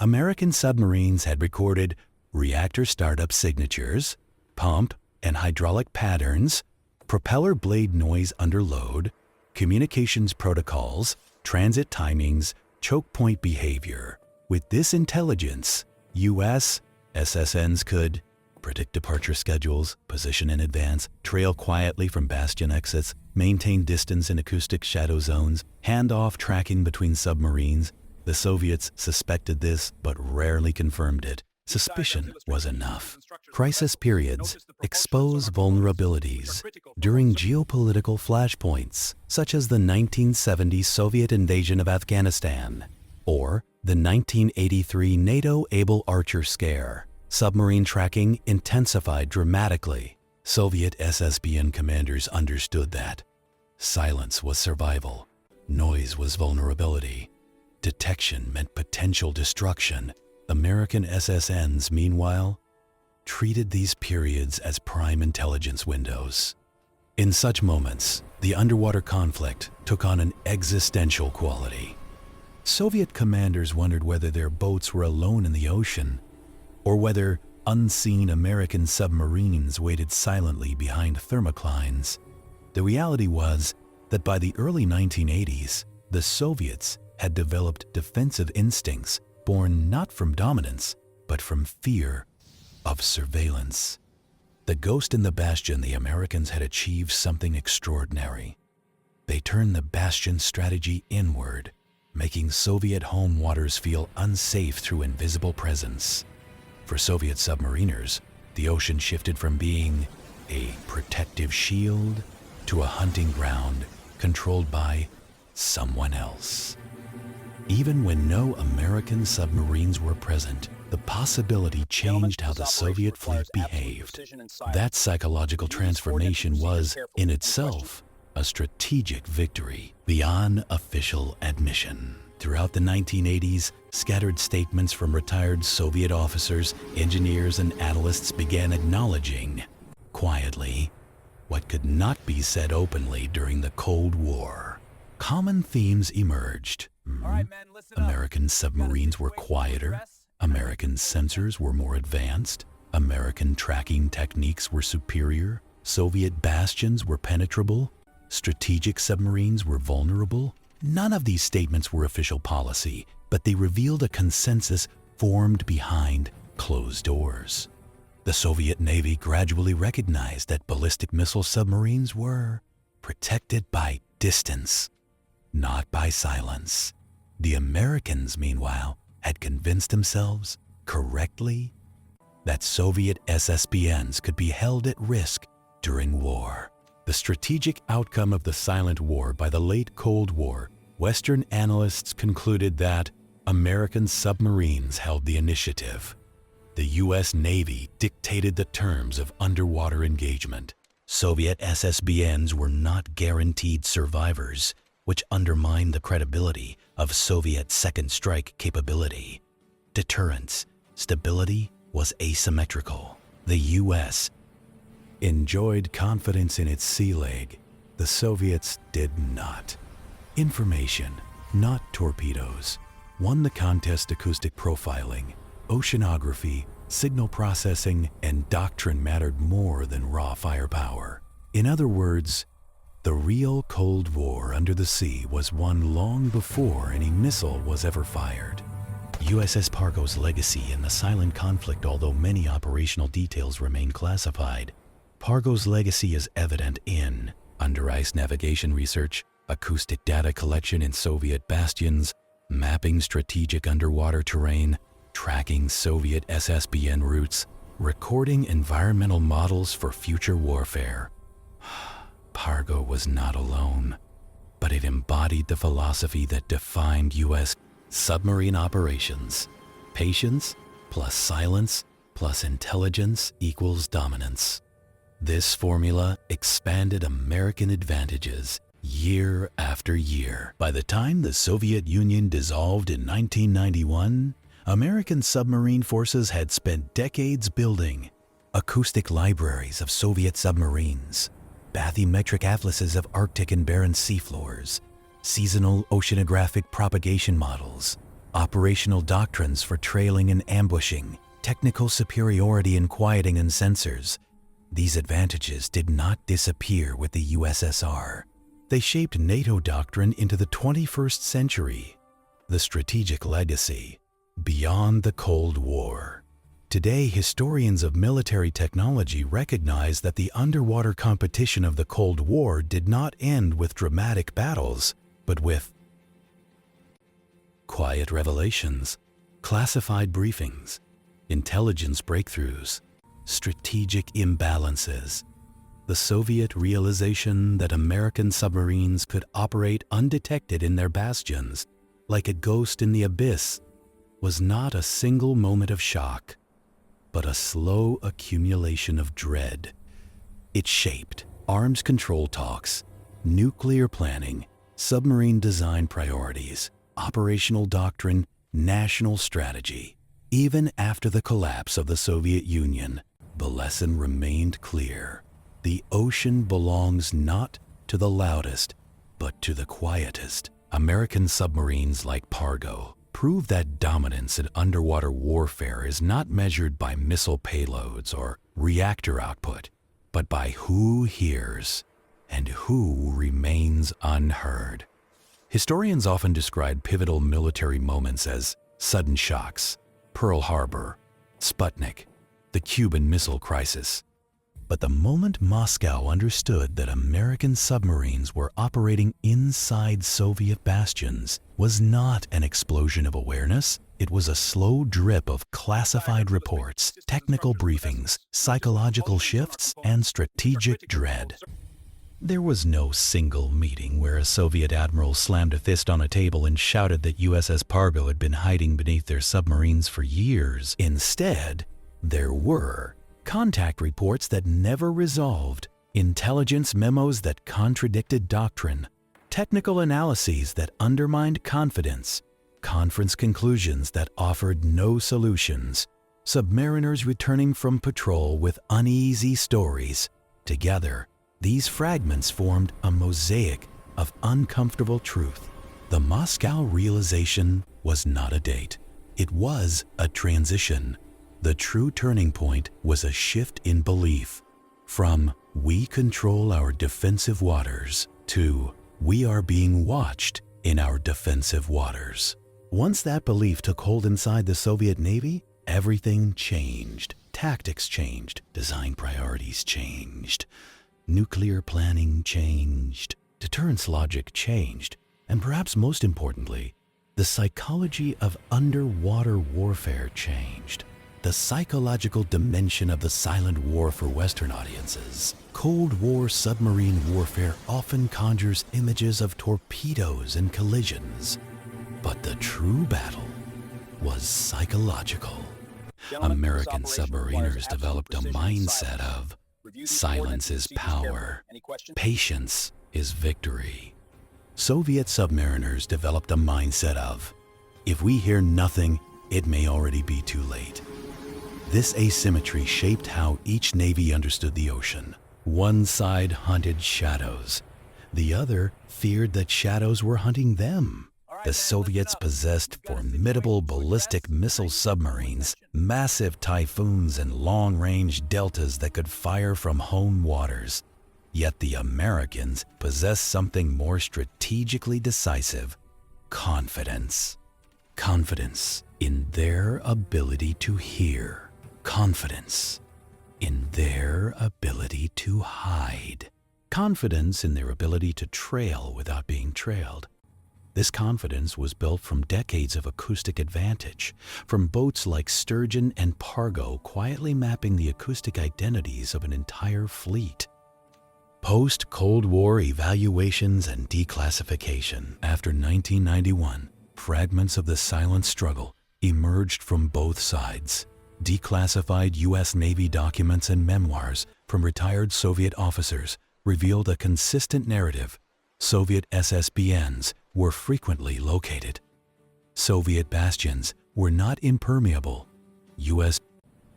American submarines had recorded reactor startup signatures, pump and hydraulic patterns, propeller blade noise under load, communications protocols, transit timings, choke point behavior. With this intelligence, U.S. SSNs could predict departure schedules, position in advance, trail quietly from bastion exits, maintain distance in acoustic shadow zones, hand off tracking between submarines. The Soviets suspected this but rarely confirmed it. Suspicion was enough. Crisis periods expose vulnerabilities. During geopolitical flashpoints, such as the 1970 Soviet invasion of Afghanistan or the 1983 NATO Able Archer scare, submarine tracking intensified dramatically. Soviet SSBN commanders understood that silence was survival, noise was vulnerability, detection meant potential destruction. American SSNs, meanwhile, treated these periods as prime intelligence windows. In such moments, the underwater conflict took on an existential quality. Soviet commanders wondered whether their boats were alone in the ocean, or whether unseen American submarines waited silently behind thermoclines. The reality was that by the early 1980s, the Soviets had developed defensive instincts born not from dominance, but from fear of surveillance. The ghost in the bastion, the Americans had achieved something extraordinary. They turned the bastion strategy inward, making Soviet home waters feel unsafe through invisible presence. For Soviet submariners, the ocean shifted from being a protective shield to a hunting ground controlled by someone else. Even when no American submarines were present, the possibility changed how the Soviet fleet behaved. That psychological transformation was, in itself, a strategic victory beyond official admission. Throughout the 1980s, scattered statements from retired Soviet officers, engineers, and analysts began acknowledging, quietly, what could not be said openly during the Cold War. Common themes emerged. American submarines were quieter, American sensors were more advanced, American tracking techniques were superior, Soviet bastions were penetrable, strategic submarines were vulnerable. None of these statements were official policy, but they revealed a consensus formed behind closed doors. The Soviet Navy gradually recognized that ballistic missile submarines were protected by distance, not by silence. The Americans, meanwhile, had convinced themselves, correctly, that Soviet SSBNs could be held at risk during war. The strategic outcome of the silent war by the late Cold War, Western analysts concluded that American submarines held the initiative. The U.S. Navy dictated the terms of underwater engagement. Soviet SSBNs were not guaranteed survivors, which undermined the credibility of Soviet second strike capability. Deterrence, stability was asymmetrical. The U.S. enjoyed confidence in its sea leg. The Soviets did not. Information, not torpedoes, won the contest. Acoustic profiling, oceanography, signal processing, and doctrine mattered more than raw firepower. In other words, the real Cold War under the sea was won long before any missile was ever fired. USS Pargo's legacy in the silent conflict, although many operational details remain classified. Pargo's legacy is evident in under-ice navigation research, acoustic data collection in Soviet bastions, mapping strategic underwater terrain, tracking Soviet SSBN routes, recording environmental models for future warfare. Pargo was not alone, but it embodied the philosophy that defined U.S. submarine operations. Patience plus silence plus intelligence equals dominance. This formula expanded American advantages year after year. By the time the Soviet Union dissolved in 1991, American submarine forces had spent decades building acoustic libraries of Soviet submarines, bathymetric atlases of Arctic and Barents Sea floors, seasonal oceanographic propagation models, operational doctrines for trailing and ambushing, technical superiority in quieting and sensors. These advantages did not disappear with the USSR. They shaped NATO doctrine into the 21st century. The strategic legacy beyond the Cold War. Today, historians of military technology recognize that the underwater competition of the Cold War did not end with dramatic battles, but with quiet revelations, classified briefings, intelligence breakthroughs, strategic imbalances. The Soviet realization that American submarines could operate undetected in their bastions, like a ghost in the abyss, was not a single moment of shock, but a slow accumulation of dread. It shaped arms control talks, nuclear planning, submarine design priorities, operational doctrine, national strategy. Even after the collapse of the Soviet Union, the lesson remained clear. The ocean belongs not to the loudest, but to the quietest. American submarines like Pargo prove that dominance in underwater warfare is not measured by missile payloads or reactor output, but by who hears and who remains unheard. Historians often describe pivotal military moments as sudden shocks: Pearl Harbor, Sputnik, the Cuban Missile Crisis. But the moment Moscow understood that American submarines were operating inside Soviet bastions was not an explosion of awareness. It was a slow drip of classified reports, technical briefings, psychological shifts, and strategic dread. There was no single meeting where a Soviet admiral slammed a fist on a table and shouted that USS Pargo had been hiding beneath their submarines for years. Instead, there were contact reports that never resolved, intelligence memos that contradicted doctrine, technical analyses that undermined confidence, conference conclusions that offered no solutions, submariners returning from patrol with uneasy stories. Together, these fragments formed a mosaic of uncomfortable truth. The Moscow realization was not a date. It was a transition. The true turning point was a shift in belief from "we control our defensive waters" to "we are being watched in our defensive waters. Once that belief took hold inside the Soviet Navy, everything changed. Tactics changed. Design priorities changed. Nuclear planning changed. Deterrence logic changed. And perhaps most importantly, the psychology of underwater warfare changed. The psychological dimension of the silent war for Western audiences. Cold War submarine warfare often conjures images of torpedoes and collisions. But the true battle was psychological. American submariners developed a mindset of silence is power, patience is victory. Soviet submariners developed a mindset of, if we hear nothing, it may already be too late. This asymmetry shaped how each navy understood the ocean. One side hunted shadows. The other feared that shadows were hunting them. The Soviets possessed formidable ballistic missile submarines, massive typhoons, and long-range deltas that could fire from home waters. Yet the Americans possessed something more strategically decisive: confidence. Confidence in their ability to hear. Confidence in their ability to hide. Confidence in their ability to trail without being trailed. This confidence was built from decades of acoustic advantage, from boats like Sturgeon and Pargo quietly mapping the acoustic identities of an entire fleet. Post-Cold War evaluations and declassification. After 1991, fragments of the silent struggle emerged from both sides. Declassified U.S. Navy documents and memoirs from retired Soviet officers revealed a consistent narrative. Soviet SSBNs were frequently located. Soviet bastions were not impermeable. U.S.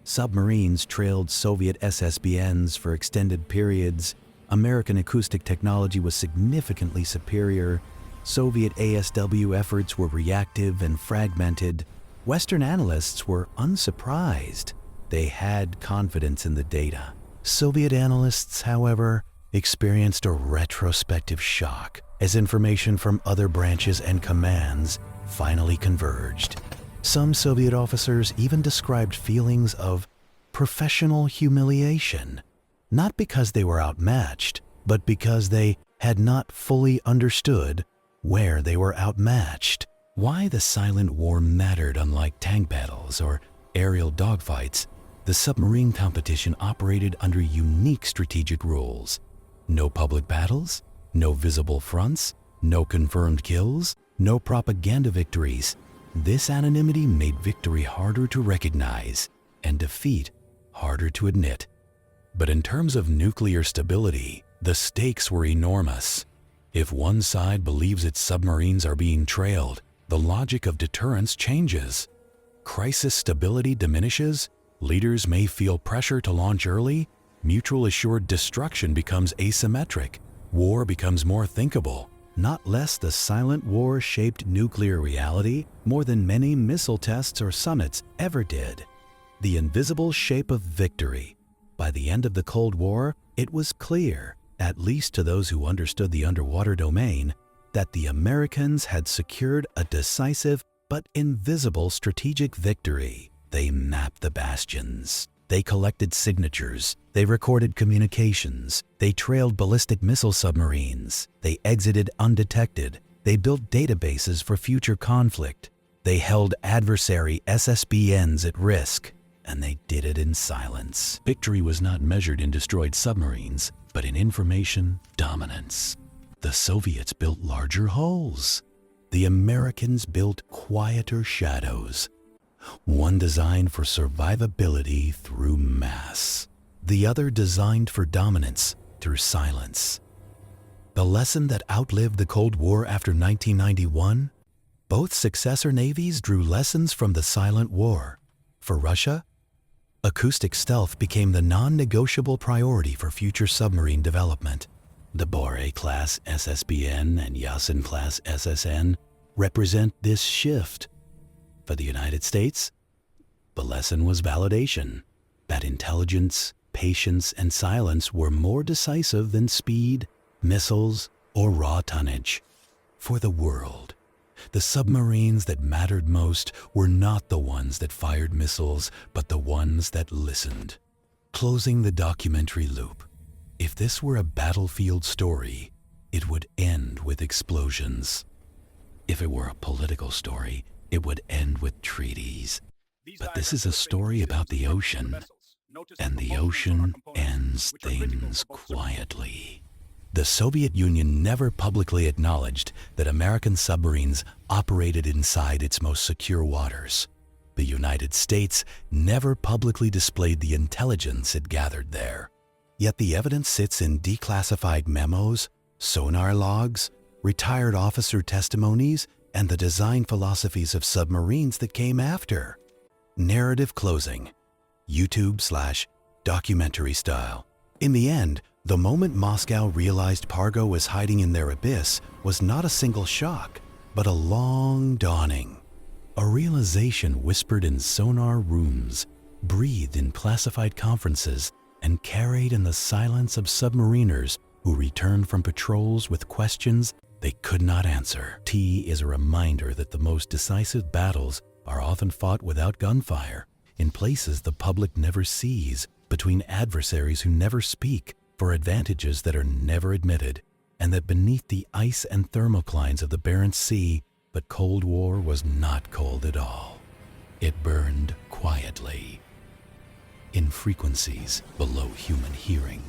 submarines trailed Soviet SSBNs for extended periods. American acoustic technology was significantly superior. Soviet ASW efforts were reactive and fragmented. Western analysts were unsurprised. They had confidence in the data. Soviet analysts, however, experienced a retrospective shock as information from other branches and commands finally converged. Some Soviet officers even described feelings of professional humiliation, not because they were outmatched, but because they had not fully understood where they were outmatched. Why the silent war mattered. Unlike tank battles or aerial dogfights, the submarine competition operated under unique strategic rules. No public battles, no visible fronts, no confirmed kills, no propaganda victories. This anonymity made victory harder to recognize and defeat harder to admit. But in terms of nuclear stability, the stakes were enormous. If one side believes its submarines are being trailed, the logic of deterrence changes. Crisis stability diminishes, leaders may feel pressure to launch early, mutual assured destruction becomes asymmetric, war becomes more thinkable. Not less, the silent war shaped nuclear reality more than many missile tests or summits ever did. The invisible shape of victory. By the end of the Cold War, it was clear, at least to those who understood the underwater domain, that the Americans had secured a decisive but invisible strategic victory. They mapped the bastions. They collected signatures. They recorded communications. They trailed ballistic missile submarines. They exited undetected. They built databases for future conflict. They held adversary SSBNs at risk. And they did it in silence. Victory was not measured in destroyed submarines, but in information dominance. The Soviets built larger hulls. The Americans built quieter shadows. One designed for survivability through mass. The other designed for dominance through silence. The lesson that outlived the Cold War after 1991? Both successor navies drew lessons from the silent war. For Russia, acoustic stealth became the non-negotiable priority for future submarine development. The Barents-class SSBN and Yasin-class SSN represent this shift. For the United States, the lesson was validation, that intelligence, patience, and silence were more decisive than speed, missiles, or raw tonnage. for the world. The submarines that mattered most were not the ones that fired missiles, but the ones that listened. Closing the documentary loop. If this were a battlefield story, it would end with explosions. If it were a political story, it would end with treaties. But this is a story about the ocean, and the ocean ends things quietly. The Soviet Union never publicly acknowledged that American submarines operated inside its most secure waters. The United States never publicly displayed the intelligence it gathered there. Yet the evidence sits in declassified memos, sonar logs, retired officer testimonies, and the design philosophies of submarines that came after. Narrative closing. YouTube/documentary style. In the end, the moment Moscow realized Pargo was hiding in their abyss was not a single shock, but a long dawning. A realization whispered in sonar rooms, breathed in classified conferences, and carried in the silence of submariners who returned from patrols with questions they could not answer. T is a reminder that the most decisive battles are often fought without gunfire, in places the public never sees, between adversaries who never speak, for advantages that are never admitted, and that beneath the ice and thermoclines of the Barents Sea, the Cold War was not cold at all. It burned quietly, in frequencies below human hearing.